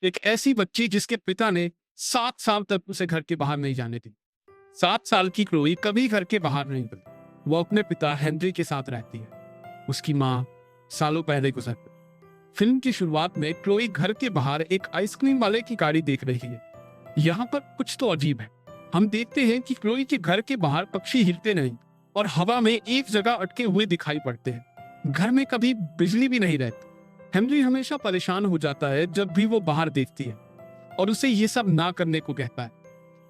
एक ऐसी बच्ची जिसके पिता ने 7 साल तक उसे घर के बाहर नहीं जाने दी। 7 साल की क्लोई कभी घर के बाहर नहीं गई। वो अपने पिता हेनरी के साथ रहती है। उसकी माँ सालों पहले गुजर गई। फिल्म की शुरुआत में क्लोई घर के बाहर एक आइसक्रीम वाले की गाड़ी देख रही है। यहाँ पर कुछ तो अजीब है। हम देखते हैं कि क्लोई के घर के बाहर पक्षी हिलते नहीं और हवा में एक जगह अटके हुए दिखाई पड़ते हैं। घर में कभी बिजली भी नहीं रहती। हेनरी हमेशा परेशान हो जाता है जब भी वो बाहर देखती है और उसे ये सब ना करने को कहता है।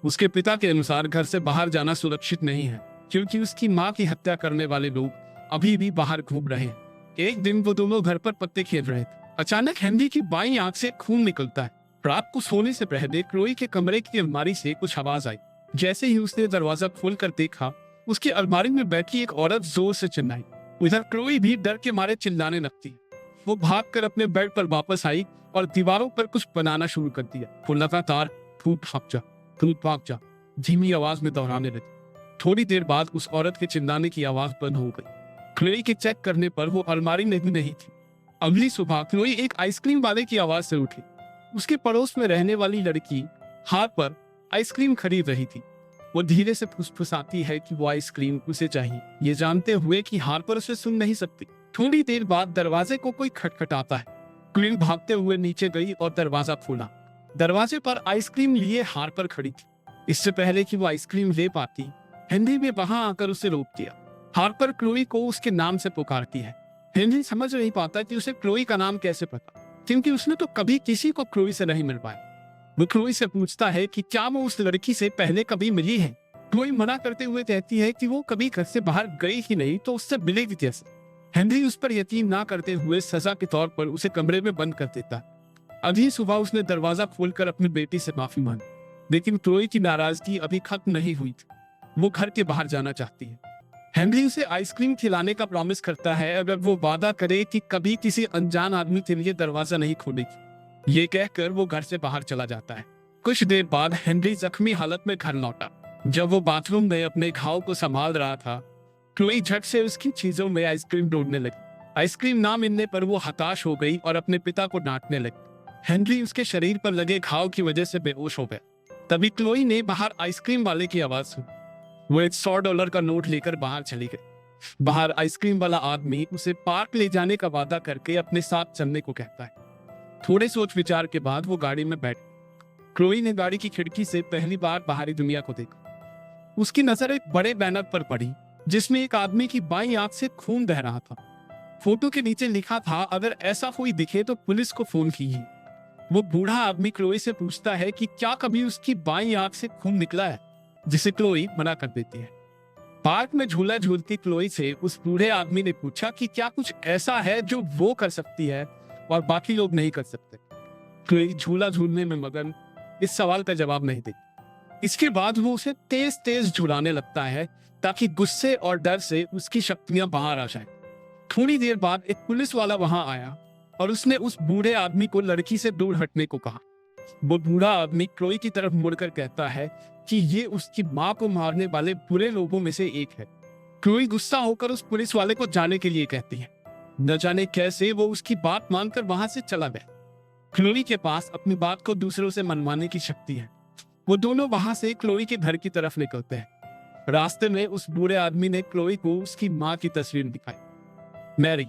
उसके पिता के अनुसार घर से बाहर जाना सुरक्षित नहीं है क्योंकि उसकी माँ की हत्या करने वाले लोग अभी भी बाहर घूम रहे हैं। एक दिन वो दोनों घर पर पत्ते खेल रहे थे। अचानक हेनरी की बाईं आंख से खून निकलता है। रात को सोने से पहले क्लोई के कमरे की अलमारी से कुछ आवाज आई। जैसे ही उसने दरवाजा खोलकर देखा, उसकी अलमारी में बैठी एक औरत जोर से चिल्लाई। उधर क्लोई भी डर के मारे चिल्लाने लगती है। वो भागकर अपने बेड पर वापस आई और दीवारों पर कुछ बनाना शुरू कर दिया। वो लगातार फूट भाग जा धीमी आवाज में दोहराने लगी। थोड़ी देर बाद उस औरत के चिल्लाने की आवाज बंद हो गई। क्लोई के चेक करने पर वो अलमारी में भी नहीं थी। अगली सुबह क्लोई एक आइसक्रीम वाले की आवाज से उठी। उसके पड़ोस में रहने वाली लड़की हाथ पर आइसक्रीम खरीद रही थी। वो धीरे से फुसफुसाती है कि वो आइसक्रीम उसे चाहिए, ये जानते हुए कि हार्पर उसे सुन नहीं सकती। थोड़ी देर बाद दरवाजे को कोई खटखटाता है। क्वीन भागते हुए नीचे गई और दरवाजा खोला। दरवाजे पर आइसक्रीम लिए हार्पर खड़ी थी। इससे पहले कि वो आइसक्रीम ले पाती, हेनरी ने वहां आकर उसे रोक दिया। हार्पर क्लोई को उसके नाम से पुकारती है। हेनरी समझ नहीं पाता कि उसे क्लोई का नाम कैसे पता, क्योंकि उसने तो कभी किसी को क्लोई से नहीं मिल पाया। वो क्लोई से पूछता है कि क्या वो उस लड़की से पहले कभी मिली है। क्लोई मना करते हुए कहती है कि वो कभी घर से बाहर गई ही नहीं, तो उससे मिलेगी कैसे। हेनरी उस पर यकीन ना करते हुए सजा के तौर पर उसे कमरे में बंद कर देता। अभी सुबह उसने दरवाजा खोलकर अपनी बेटी से माफी मांगी, लेकिन क्लोई की नाराजगी अभी खत्म नहीं हुई थी। वो घर के बाहर जाना चाहती है। हेनरी उसे आइसक्रीम खिलाने का प्रॉमिस करता है अगर वो वादा करे कि कभी किसी अनजान आदमी के लिए दरवाजा नहीं खोलेगी। ये कहकर वो घर से बाहर चला जाता है। कुछ देर बाद हेनरी जख्मी हालत में घर लौटा। जब वो बाथरूम में अपने घाव को संभाल रहा था, क्लोई झट से उसकी चीजों में आइसक्रीम ढूंढने लगी। आइसक्रीम ना मिलने पर वो हताश हो गई और अपने पिता को डांटने लगी। हेनरी उसके शरीर पर लगे घाव की वजह से बेहोश हो गया। तभी क्लोई ने बाहर आइसक्रीम वाले की आवाज सुनी। वो एक $100 का नोट लेकर बाहर चली गई। बाहर आइसक्रीम वाला आदमी उसे पार्क ले जाने का वादा करके अपने साथ चलने को कहता है। थोड़े सोच विचार के बाद वो गाड़ी में बैठ। क्लोई ने गाड़ी की खिड़की से पहली बार बाहरी दुनिया को देखा। उसकी नजर एक बड़े बैनर पर पड़ी जिसमें एक आदमी की बाईं आंख से खून बह रहा था। फोटो के नीचे लिखा था, अगर ऐसा कोई दिखे तो पुलिस को फोन कीजिए। वो बूढ़ा आदमी क्लोई से पूछता है कि क्या कभी उसकी बाईं आंख से खून निकला है, जिसे क्लोई मना कर देती है। पार्क में झूला झूलती क्लोई से उस बूढ़े आदमी ने पूछा कि क्या कुछ ऐसा है जो वो कर सकती है और बाकी लोग नहीं कर सकते। क्लोई झूला झूलने में मगन इस सवाल का जवाब नहीं देती। इसके बाद वो उसे तेज तेज झुलाने लगता है ताकि गुस्से और डर से उसकी शक्तियां बाहर आ जाएं। थोड़ी देर बाद एक पुलिस वाला वहां आया और उसने उस बूढ़े आदमी को लड़की से दूर हटने को कहा। वो बूढ़ा आदमी क्लोई की तरफ मुड़कर कहता है कि ये उसकी माँ को मारने वाले बुरे लोगों में से एक है। क्लोई गुस्सा होकर उस पुलिस वाले को जाने के लिए कहती है। न जाने कैसे वो उसकी बात मानकर वहां से चला गया। क्लोई के पास अपनी बात को दूसरों से मनवाने की शक्ति है। वो दोनों वहां से क्लोई के घर की तरफ निकलते हैं। रास्ते में उस बूढ़े आदमी ने क्लोई को उसकी माँ की तस्वीर दिखाई, मैरी।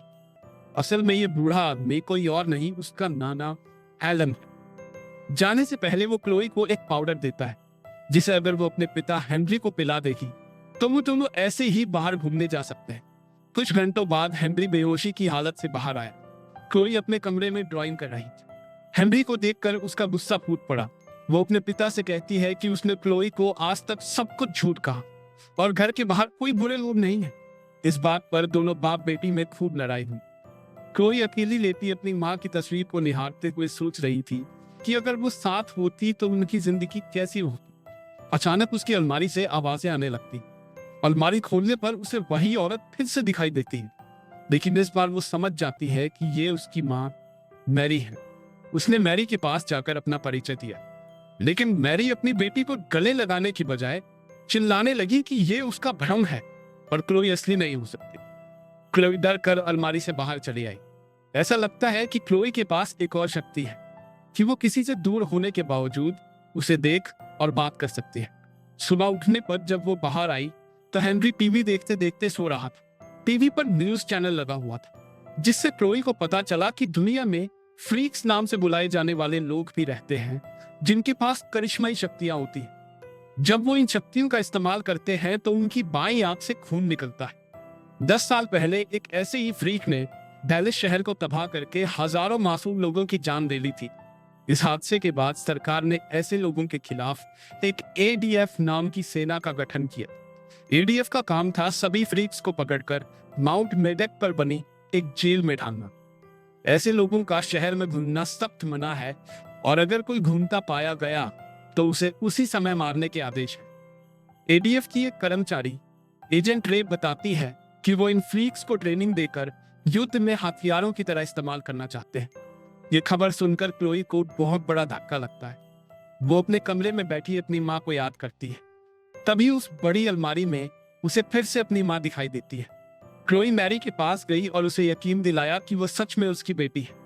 असल में ये बूढ़ा आदमी कोई और नहीं, उसका नाना एलन है। जाने से पहले वो क्लोई को एक पाउडर देता है जिसे अगर वो अपने पिता हेनरी को पिला देगी तो वो दोनों ऐसे ही बाहर घूमने जा सकते हैं। कुछ घंटों बाद हेनरी बेहोशी की हालत से बाहर आया। क्लोई अपने कमरे में ड्राइंग कर रही थी। हेनरी को देखकर उसका गुस्सा फूट पड़ा। वो अपने पिता से कहती है कि उसने क्लोई को आज तक सब कुछ झूठ कहा और घर के बाहर कोई बुरे लोग नहीं है। इस बात पर दोनों बाप बेटी में खूब लड़ाई हुई। क्लोई अकेली लेती अपनी माँ की तस्वीर को निहारते हुए सोच रही थी कि अगर वो साथ होती तो उनकी जिंदगी कैसी होती। अचानक उसकी अलमारी से आवाजें आने लगती। अलमारी खोलने पर उसे वही औरत फिर से दिखाई देती है, लेकिन इस बार वो समझ जाती है कि ये उसकी माँ मैरी है। उसने मैरी के पास जाकर अपना परिचय दिया, लेकिन मैरी अपनी बेटी को गले लगाने की बजाय चिल्लाने लगी कि ये उसका भ्रम है और क्लोई असली नहीं हो सकती। क्लोई डर कर अलमारी से बाहर चली आई। ऐसा लगता है कि क्लोई के पास एक और शक्ति है। कि वो किसी से दूर होने के बावजूद उसे देख और बात कर सकती है। सुबह उठने पर जब वो बाहर आई तो हेनरी टीवी देखते देखते सो रहा था। टीवी पर न्यूज चैनल लगा हुआ था, जिससे क्लोई को पता चला कि दुनिया में फ्रीक्स नाम से बुलाए जाने वाले लोग भी रहते हैं, जिनके पास करिश्माई शक्तियां होती हैं। जब वो इन शक्तियों का इस्तेमाल करते हैं तो उनकी बाईं आंख से खून निकलता है। 10 साल पहले एक ऐसे ही फ्रीक ने डैलिस शहर को तबाह करके हजारों मासूम लोगों की जान ले ली थी। इस हादसे के बाद सरकार ने ऐसे लोगों के खिलाफ एक एडीएफ नाम की सेना का गठन किया। एडीएफ का काम था सभी फ्रीक्स को पकड़कर माउंट मेडेक पर बनी एक जेल में डालना। ऐसे लोगों का शहर में घूमना सख्त मना है और अगर कोई घूमता पाया गया तो उसे उसी समय मारने के आदेश है। एडीएफ की एक कर्मचारी एजेंट रे बताती है कि वो इन फ्रीक्स को ट्रेनिंग देकर युद्ध में हथियारों की तरह इस्तेमाल करना चाहते हैं। ये खबर सुनकर क्लोई को बहुत बड़ा धक्का लगता है। वो अपने कमरे में बैठी अपनी माँ को याद करती है। तभी उस बड़ी अलमारी में उसे फिर से अपनी माँ दिखाई देती है। क्लोई मैरी के पास गई और उसे यकीन दिलाया कि वो सच में उसकी बेटी है।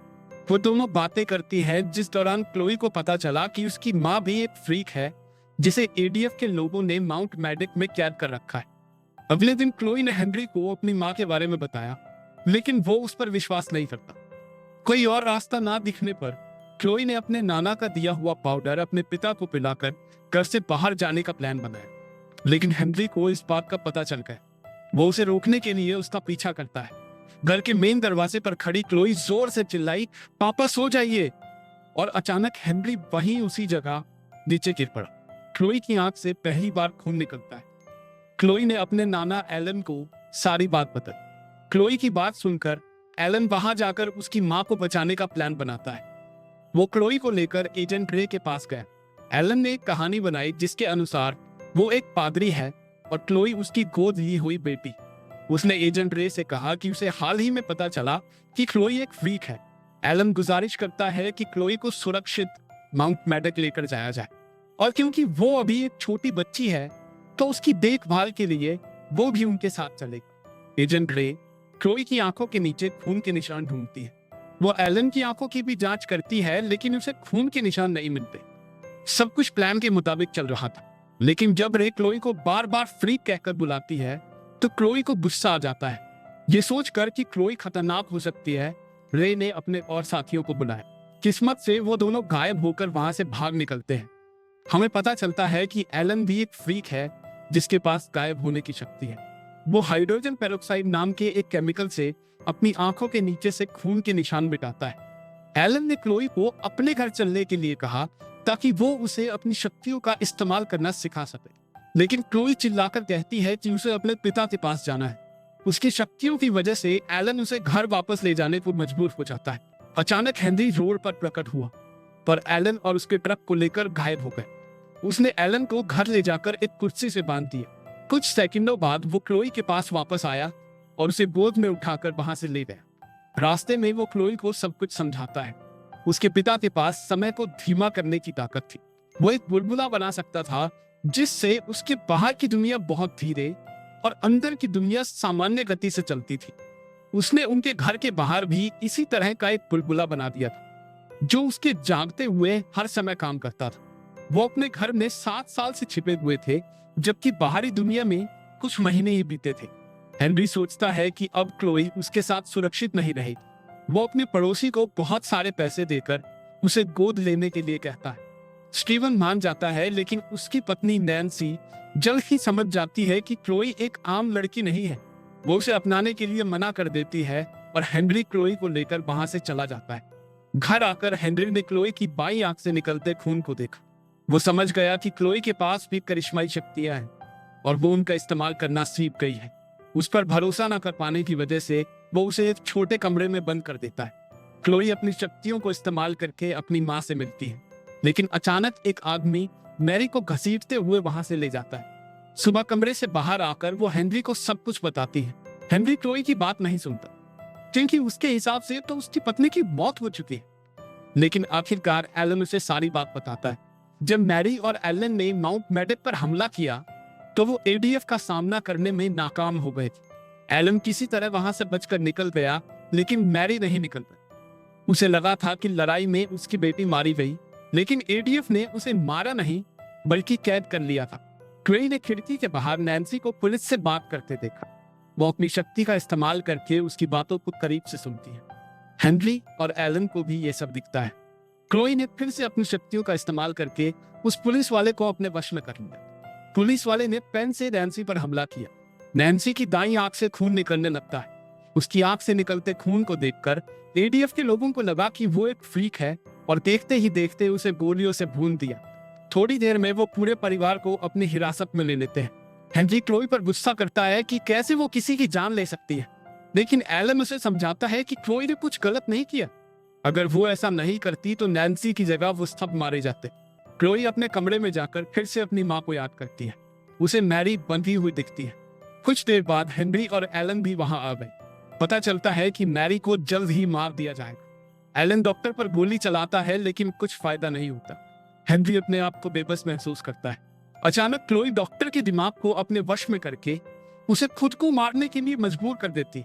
वो दोनों बातें करती है, जिस दौरान क्लोई को पता चला कि उसकी माँ भी एक फ्रीक है जिसे एडीएफ के लोगों ने माउंट मेडेक में कैद कर रखा है। अगले दिन क्लोई ने हेनरी को अपनी माँ के बारे में बताया, लेकिन वो उस पर विश्वास नहीं करता। कोई और रास्ता ना दिखने पर क्लोई ने अपने नाना का दिया हुआ पाउडर अपने पिता को पिलाकर घर से बाहर जाने का प्लान बनाया, लेकिन हेनरी को इस बात का पता चल गया। वो उसे रोकने के लिए उसका पीछा करता है। घर के मेन दरवाजे पर खड़ी क्लोई जोर से चिल्लाई, पापा सो जाइए, और अचानक हेनरी वहीं उसी जगह नीचे गिर पड़ा। क्लोई की आंख से पहली बार खून निकलता है। क्लोई ने अपने नाना एलन को सारी बात बताई। क्लोई की बात सुनकर एलन वहां जाकर उसकी मां को बचाने का प्लान बनाता है। वो क्लोई को लेकर एजेंट रे के पास गया। एलन ने एक कहानी बनाई जिसके अनुसार वो एक पादरी है और क्लोई उसकी गोद ली हुई बेटी। उसने एजेंट रे से कहा कि उसे हाल ही में पता चला कि क्लोई एक फ्रीक है। एलन गुजारिश करता है कि क्लोई को सुरक्षित माउंट मेडेक लेकर जाया जाए, और क्योंकि वो अभी एक छोटी बच्ची है तो उसकी देखभाल के लिए वो भी उनके साथ चलेगी। एजेंट रे क्लोई की आंखों के नीचे खून के निशान ढूंढती है। वो एलन की आंखों की भी जांच करती है, लेकिन उसे खून के निशान नहीं मिलते। सब कुछ प्लान के मुताबिक चल रहा था, लेकिन जब रे क्लोई को बार बार फ्रीक कहकर बुलाती है तो क्लोई को गुस्सा आ जाता है। ये सोचकर कि क्लोई खतरनाक हो सकती है, रे ने अपने और साथियों को बुलाया। किस्मत से वो दोनों गायब होकर वहां से भाग निकलते हैं। हमें पता चलता है कि एलन भी एक फ्रीक है जिसके पास गायब होने की शक्ति है। वो हाइड्रोजन पेरोक्साइड नाम के एक केमिकल से अपनी आंखों के नीचे से खून के निशान मिटाता है। एलन ने क्लोई को अपने घर चलने के लिए कहा ताकि वो उसे अपनी शक्तियों का इस्तेमाल करना सिखा सके, लेकिन क्लोई चिल्लाकर कहती है कि उसे अपने पिता के पास जाना है। उसकी शक्तियों की वजह से एलन उसे घर वापस ले जाने को मजबूर हो जाता है। अचानक हेनरी रोड पर प्रकट हुआ, पर एलन और उसके ट्रक को लेकर गायब हो गए। उसने एलन को घर ले जाकर एक कुर्सी से बांध दिया। कुछ सेकंडों बाद वो क्लोई के पास वापस आया और उसे गोद में उठाकर वहां से ले गया। रास्ते में वो क्लोई को सब कुछ समझाता है। उसके पिता के पास समय को धीमा करने की ताकत थी। वो एक बुलबुला बना सकता था जिससे उसके बाहर की दुनिया बहुत धीरे और अंदर की दुनिया सामान्य गति से चलती थी। उसने उनके घर के बाहर भी इसी तरह का एक बुलबुला बना दिया था, जो उसके जागते हुए हर समय काम करता था। वो अपने घर में 7 साल से छिपे हुए थे, जबकि बाहरी दुनिया में कुछ महीने ही बीते थे। हेनरी सोचता है कि अब क्लोई उसके साथ सुरक्षित नहीं रहेगी। वो अपने पड़ोसी को बहुत सारे पैसे देकर उसे गोद लेने के लिए कहता है। स्टीवन मान जाता है, लेकिन उसकी पत्नी नैन्सी जल्द ही समझ जाती है कि क्लोई एक आम लड़की नहीं है। वो उसे अपनाने के लिए मना कर देती है और हेनरी क्लोई को लेकर वहां से चला जाता है। घर आकर हेनरी ने क्लोई की बाईं आंख से निकलते खून को देखा। वो समझ गया कि क्लोई के पास भी करिश्माई शक्तियां हैं और वो उनका इस्तेमाल करना सीख गई है। उस पर भरोसा न कर पाने की वजह से वो उसे एक छोटे कमरे में बंद कर देता है। क्लोई अपनी शक्तियों को इस्तेमाल करके अपनी माँ से मिलती है, लेकिन अचानक एक आदमी मैरी को घसीटते हुए वहां से ले जाता है। सुबह कमरे से बाहर आकर वो हेनरी को सब कुछ बताती है। हेनरी क्लोई की बात नहीं सुनता, क्योंकि उसके हिसाब से तो उसकी पत्नी की मौत हो चुकी है। लेकिन आखिरकार एलन उसे सारी बात बताता है। जब मैरी और एलन ने माउंट मेडेक पर हमला किया तो वो एडीएफ का सामना करने में नाकाम हो गए थे। एलन किसी तरह वहां से बचकर निकल गया, लेकिन मैरी नहीं निकल पाई। उसे लगा था कि लड़ाई में उसकी बेटी मारी गई, लेकिन एडीएफ ने उसे मारा नहीं बल्कि कैद कर लिया था। क्लोई ने खिड़की के बाहर नैन्सी को पुलिस से बात करते देखा। वो अपनी शक्ति का इस्तेमाल करके उसकी बातों को करीब से सुनती है। हेनरी और एलन को भी ये सब दिखता है। क्लोई ने फिर से अपनी शक्तियों का इस्तेमाल करके उस पुलिस वाले को अपने वश में कर लिया। पुलिस वाले ने पेन से नैन्सी पर हमला किया। नैन्सी की दाईं आंख से खून निकलने लगता है। उसकी आंख से निकलते खून को देखकर एडीएफ के लोगों को लगा कि वो एक फ्रीक है और देखते ही देखते उसे गोलियों से भून दिया। थोड़ी देर में वो पूरे परिवार को अपनी हिरासत में ले लेते हैं। हेनरी क्लोई पर गुस्सा करता है कि कैसे वो किसी की जान ले सकती है, लेकिन एलन उसे समझाता है कि क्लोई ने कुछ गलत नहीं किया। अगर वो ऐसा नहीं करती तो नैन्सी की जगह वो सब मारे जाते। क्लोई अपने कमरे में जाकर फिर से अपनी माँ को याद करती है। उसे मैरी बंधी हुई दिखती है। कुछ देर बाद हेनरी और एलन भी वहां आ गए। पता चलता है कि मैरी को जल्द ही मार दिया जाएगा। एलन डॉक्टर पर गोली चलाता है लेकिन कुछ फायदा नहीं होता। हेनरी अपने आप को बेबस महसूस करता है। अचानक क्लोई डॉक्टर के दिमाग को अपने वश में करके उसे खुद को मारने के लिए मजबूर कर देती।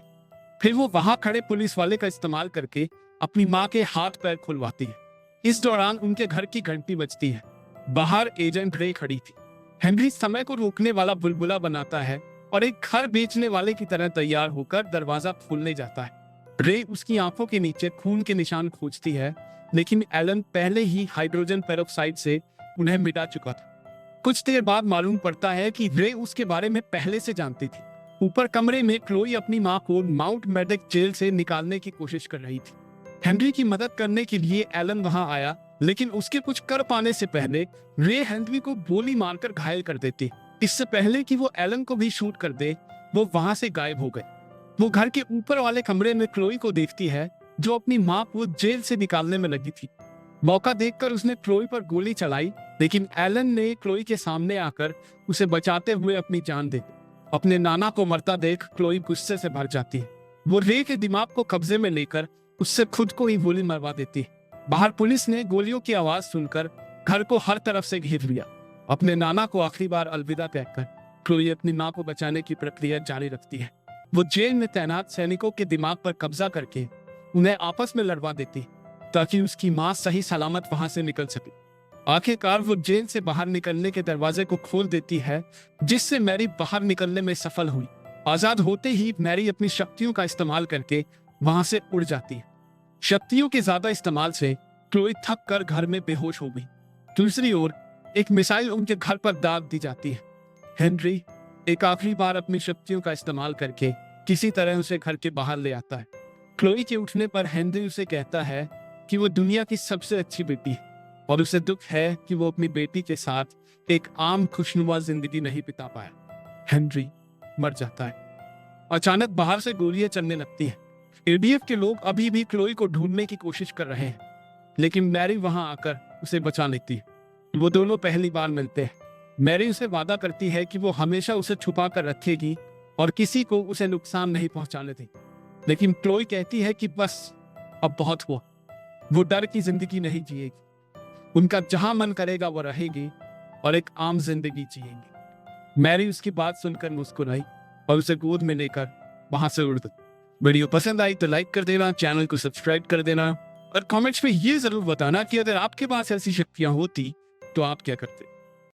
फिर वो वहां खड़े पुलिस वाले का इस्तेमाल करके अपनी माँ के हाथ पैर खुलवाती है। इस दौरान उनके घर की घंटी बजती है। बाहर एजेंट रे खड़ी थी। हेनरी समय को रोकने वाला बुलबुला बनाता है और एक घर बेचने वाले की तरह तैयार होकर दरवाजा खोलने जाता है। रे उसकी आंखों के नीचे खून के निशान खोजती है, लेकिन एलन पहले ही हाइड्रोजन पेरोक्साइड से उन्हें मिटा चुका था। कुछ देर बाद मालूम पड़ता है कि रे उसके बारे में पहले से जानती थी। ऊपर कमरे में क्लोई अपनी माँ को माउंट मेडिक जेल से निकालने की कोशिश कर रही थी। हेनरी की मदद करने के लिए एलन वहां आया, लेकिन उसके कुछ कर पाने से पहले रे हेनरी को गोली मारकर घायल कर देती। इससे पहले कि वो एलन को भी शूट कर दे, वो वहां से गायब हो गए। वो घर के ऊपर वाले कमरे में क्लोई को देखती है, जो अपनी माँ को जेल से निकालने में लगी थी। मौका देखकर उसने क्लोई पर गोली चलाई, लेकिन एलन ने क्लोई के सामने आकर उसे बचाते हुए अपनी जान दे दी। अपने नाना को मरता देख क्लोई गुस्से से भर जाती है। वो रे के दिमाग को कब्जे में लेकर उससे खुद को ही गोली मरवा देती है। बाहर पुलिस ने गोलियों की आवाज सुनकर घर को हर तरफ से घेर लिया। अपने नाना को आखिरी बार अलविदा कहकर क्लोई अपनी माँ को बचाने की प्रक्रिया जारी रखती है। वो जेल में तैनात सैनिकों के दिमाग पर कब्जा करके उन्हें आपस में लड़वा देती, ताकि उसकी माँ सही सलामत वहां से निकल सके। आखिरकार वो जेल से बाहर निकलने के दरवाजे को खोल देती है, जिससे मैरी बाहर निकलने में सफल हुई। आजाद होते ही मैरी अपनी शक्तियों का इस्तेमाल करके वहां से उड़ जाती है। शक्तियों के ज्यादा इस्तेमाल से क्लोई थक कर घर में बेहोश हो गई। दूसरी ओर एक मिसाइल उनके घर पर दाग दी जाती है। हेनरी एक आखिरी बार अपनी शक्तियों का इस्तेमाल करके किसी तरह उसे घर के बाहर ले आता है। क्लोई के उठने पर हेनरी उसे कहता है कि वो दुनिया की सबसे अच्छी बेटी है और उसे दुख है कि वो अपनी बेटी के साथ एक आम खुशनुमा जिंदगी नहीं बिता पाया। हेनरी मर जाता है। अचानक बाहर से गोलियां चलने लगती हैं। एडीएफ के लोग अभी भी क्लोई को ढूंढने की कोशिश कर रहे हैं, लेकिन मैरी वहां आकर उसे बचा लेती है। वो दोनों पहली बार मिलते हैं। मैरी उसे वादा करती है कि वो हमेशा उसे छुपा कर रखेगी और किसी को उसे नुकसान नहीं पहुंचाने देगी, लेकिन क्लोई कहती है कि बस अब बहुत हुआ। वो डर की जिंदगी नहीं जिएगी। उनका जहां मन करेगा वो रहेगी और एक आम जिंदगी जिएंगी। मैरी उसकी बात सुनकर मुस्कुराई और उसे गोद में लेकर वहां से उड़ गई। वीडियो पसंद आई तो लाइक कर देना, चैनल को सब्सक्राइब कर देना और कमेंट्स में ये जरूर बताना कि अगर आपके पास ऐसी शक्तियां होती तो आप क्या करते।